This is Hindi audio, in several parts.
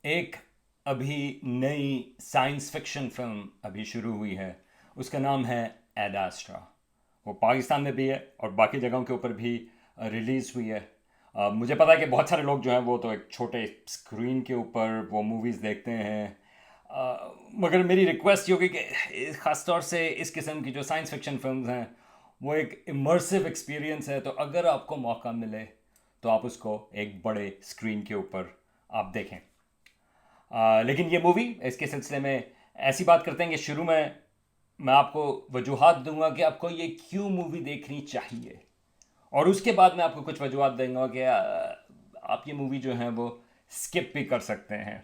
एक अभी नई साइंस फिक्शन फिल्म अभी शुरू हुई है। उसका नाम है एड एस्ट्रा। वो पाकिस्तान में भी है और बाकी जगहों के ऊपर भी रिलीज़ हुई है। मुझे पता है कि बहुत सारे लोग जो हैं वो तो एक छोटे स्क्रीन के ऊपर वो मूवीज़ देखते हैं। मगर मेरी रिक्वेस्ट ये होगी कि ख़ास तौर से इस किस्म की जो साइंस फिक्शन फिल्म्स हैं वो एक इमर्सिव एक्सपीरियंस है, तो अगर आपको मौका मिले तो आप उसको एक बड़े स्क्रीन के ऊपर आप देखें। लेकिन ये मूवी इसके सिलसिले में ऐसी बात करते हैं कि शुरू में मैं आपको वजूहात दूंगा कि आपको ये क्यों मूवी देखनी चाहिए, और उसके बाद मैं आपको कुछ वजूहात दूंगा कि आप ये मूवी जो है वो स्किप भी कर सकते हैं।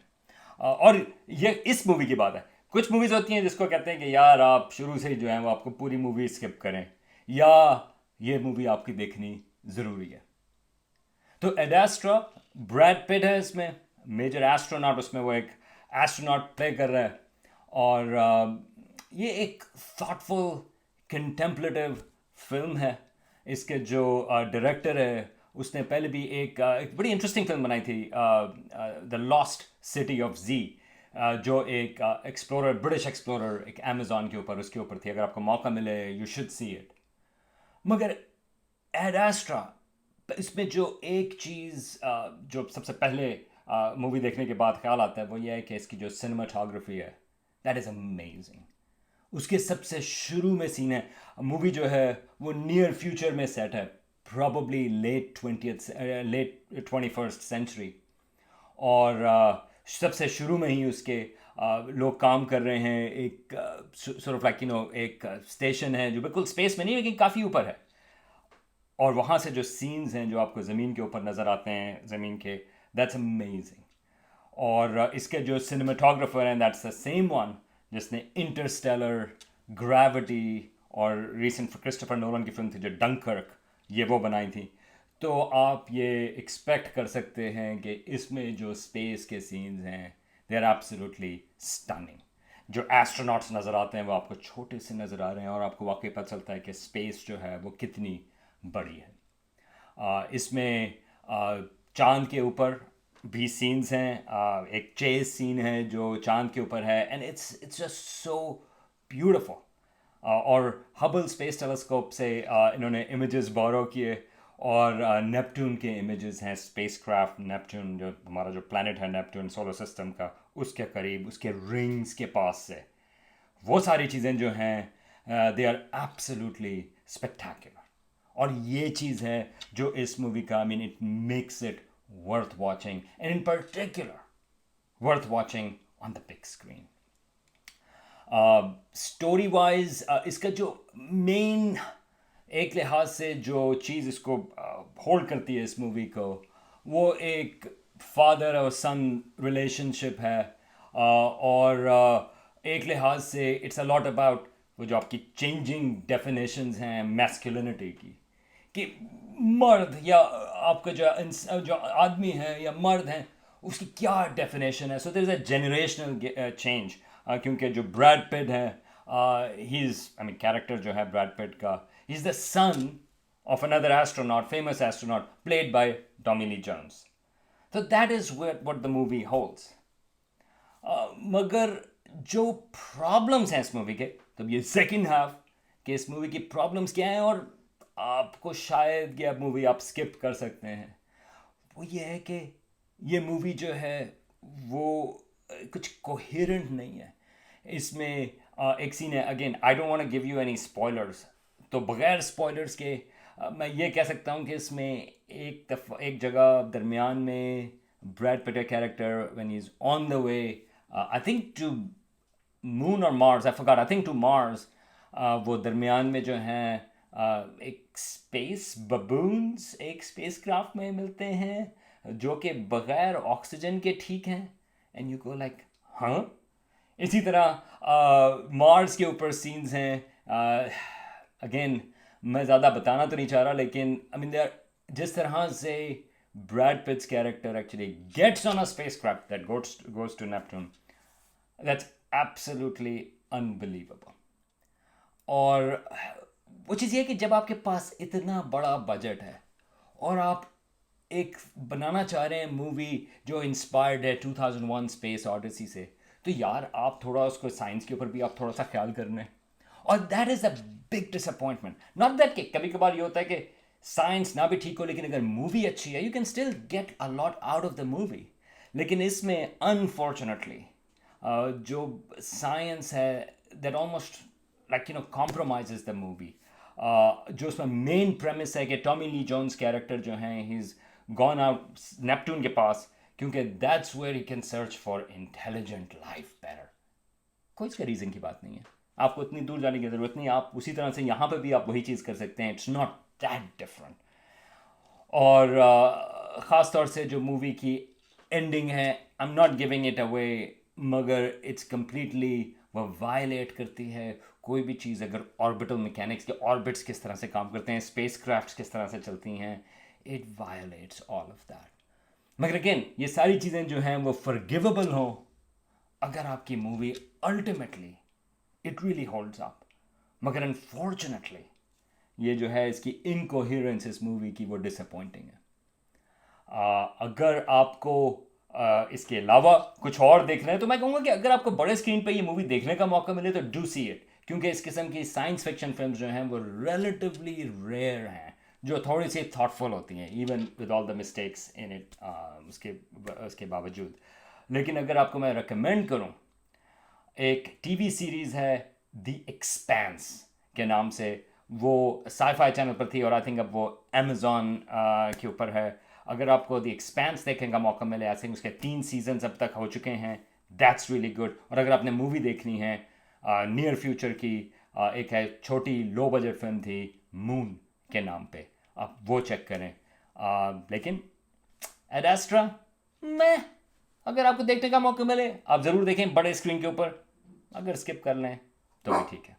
और ये इस मूवी की बात है। कुछ मूवीज़ होती हैं जिसको कहते हैं कि यार आप शुरू से ही जो है वो आपको पूरी मूवी स्किप करें, या ये मूवी आपकी देखनी ज़रूरी है। तो एडास्ट्रा, ब्रैड पिट है इसमें, मेजर एस्ट्रोनॉट, उसमें वो एक एस्ट्रोनॉट प्ले कर रहा है। और ये एक थॉटफुल कंटेम्पलेटिव फिल्म है। इसके जो डायरेक्टर है उसने पहले भी एक बड़ी इंटरेस्टिंग फिल्म बनाई थी, द लॉस्ट सिटी ऑफ जी, जो एक एक्सप्लोरर, ब्रिटिश एक्सप्लोरर, एक अमेजोन के ऊपर, उसके ऊपर थी। अगर आपको मौका मिले यू शुड सी इट। मगर एड एस्ट्रा, इसमें जो एक चीज़ जो सबसे पहले मूवी देखने के बाद ख्याल आता है वो ये है कि इसकी जो सिनेमाटोग्राफी है दैट इज़ अमेजिंग। उसके सबसे शुरू में सीन है, मूवी जो है वो नियर फ्यूचर में सेट है, प्रॉब्ली लेट 21st सेंचुरी। और सबसे शुरू में ही उसके लोग काम कर रहे हैं एक सॉर्ट ऑफ लाइक एक स्टेशन है जो बिल्कुल स्पेस में नहीं लेकिन काफ़ी ऊपर है। और वहाँ से जो सीन्स हैं जो आपको ज़मीन के ऊपर नज़र आते हैं, ज़मीन के, दैट्स अमेजिंग। और इसके जो सिनेमाटोग्राफर हैं दैट्स द सेम वन जिसने इंटरस्टेलर, ग्रेविटी और रिसेंट क्रिस्टोफर नोलन की फिल्म थी जो डंकर्क, ये वो बनाई थी। तो आप ये एक्सपेक्ट कर सकते हैं कि इसमें जो स्पेस के सीन्स हैं दे आर एब्सोल्युटली स्टनिंग। जो एस्ट्रोनॉट्स नज़र आते हैं वो आपको छोटे से नज़र आ रहे हैं और आपको वाकई पता चलता है कि स्पेस जो है वो कितनी बड़ी है। इसमें चांद के ऊपर भी सीन्स हैं। एक चेस सीन है जो चांद के ऊपर है and it's just so beautiful. और हबल स्पेस टेलीस्कोप से इन्होंने इमेजेस बोरो किए, और नेपट्टून के इमेजेस हैं, स्पेसक्राफ्ट नेपट्टून, जो हमारा जो प्लैनेट है नेपट्टून सोलर सिस्टम का, उसके करीब, उसके रिंग्स के पास से वो सारी चीज़ें जो हैं दे आर एब्सोल्युटली स्पेक्टेकुलर। और ये चीज़ है जो इस मूवी का, I mean, it makes it worth watching, and in particular worth watching on the big screen. Story wise इसका जो मेन, एक लिहाज से जो चीज़ इसको होल्ड करती है इस मूवी को, वो एक फादर और सन रिलेशनशिप है। और एक लिहाज से इट्स अ लॉट अबाउट वो जो आपकी चेंजिंग डेफिनेशंस हैं मैस्कुलिनिटी की, कि मर्द या आपका जो आदमी है या मर्द है उसकी क्या डेफिनेशन है। So there is a generational change, क्योंकि जो ब्रैड पिट है, he is, I mean, character जो है ब्रैड पिट का, he is the son of another astronaut, famous astronaut, played by Tommy Lee Jones. So that is what the movie holds. मगर जो प्रॉब्लम्स हैं इस मूवी के, तो ये सेकंड हाफ कि इस मूवी की प्रॉब्लम्स क्या हैं, और आपको शायद ये मूवी आप स्किप कर सकते हैं, वो ये है कि ये मूवी जो है वो कुछ कोहेरेंट नहीं है। इसमें एक सीन है, again I don't want to give you any spoilers, तो बगैर स्पॉयलर्स के मैं ये कह सकता हूँ कि इसमें एक जगह दरमियान में Brad Pitt character when he is on the way, I think to moon और Mars, I forgot, I think to Mars, वो दरमियान में जो हैं एक स्पेस बबून्स एक स्पेस क्राफ्ट में मिलते हैं जो कि बगैर ऑक्सीजन के ठीक हैं, एंड यू गो लाइक, हाँ। इसी तरह मार्स के ऊपर सीन्स हैं। अगेन मैं ज़्यादा बताना तो नहीं चाह रहा, लेकिन आई मीन देयर, जिस तरह से Brad Pitt's character actually gets on a spacecraft that goes to Neptune, that's absolutely unbelievable. और वो चीज़ ये है कि जब आपके पास इतना बड़ा बजट है और आप एक बनाना चाह रहे हैं मूवी जो इंस्पायर्ड है 2001 स्पेस ऑडिसी से, तो यार आप थोड़ा उसको साइंस के ऊपर भी आप थोड़ा सा ख्याल करना है। और that is a big disappointment. Not that कि कभी कभार ये होता है कि साइंस ना भी ठीक हो लेकिन अगर मूवी अच्छी है you can still get a lot out of the movie. लेकिन इसमें अनफॉर्चुनेटली जो साइंस है that almost like compromises the movie. जो उसमें मेन प्रेमिस है कि टॉमी ली जोन्स कैरेक्टर जो हैं he is gone out Neptune के पास, क्योंकि that's where he can search for intelligent life better. कोई इसका रीज़न की बात नहीं है, आपको इतनी दूर जाने की ज़रूरत नहीं, आप उसी तरह से यहाँ पे भी आप वही चीज़ कर सकते हैं। It's not that different. और ख़ास तौर से जो मूवी की एंडिंग है, I am not giving it away, मगर इट्स कम्प्लीटली वह वायलेट करती है कोई भी चीज़। अगर ऑर्बिटल मैकेनिक्स के ऑर्बिट्स किस तरह से काम करते हैं, स्पेस क्राफ्ट किस तरह से चलती हैं, it violets all of that. मगर अगेन ये सारी चीज़ें जो हैं वो फॉरगिवेबल हो अगर आपकी movie ultimately it really holds up. मगर अनफॉर्चुनेटली ये जो है इसकी इनकोहेरेंस इस मूवी की वो डिसअपॉइंटिंग है। अगर आपको इसके अलावा कुछ और देखना है तो मैं कहूँगा कि अगर आपको बड़े स्क्रीन पे ये मूवी देखने का मौका मिले तो डू सी इट, क्योंकि इस किस्म की साइंस फिक्शन फिल्म जो हैं वो रिलेटिवली रेयर हैं, जो थोड़ी सी थाटफुल होती हैं even with all the mistakes in it, उसके उसके बावजूद। लेकिन अगर आपको मैं रिकमेंड करूँ, एक टीवी सीरीज़ है द एक्सपेंस के नाम से, वो साईफाई चैनल पर थी और आई थिंक अब वो अमेज़ॉन के ऊपर है। अगर आपको द एक्सपेंस देखने का मौका मिले, आई थिंक उसके 3 सीजन्स अब तक हो चुके हैं, दैट्स रियली गुड। और अगर आपने मूवी देखनी है नियर फ्यूचर की, एक है छोटी लो बजट फिल्म थी मून के नाम पे, आप वो चेक करें। लेकिन एड एस्ट्रा मैं, अगर आपको देखने का मौका मिले आप ज़रूर देखें बड़े स्क्रीन के ऊपर, अगर स्किप कर लें तो भी ठीक है।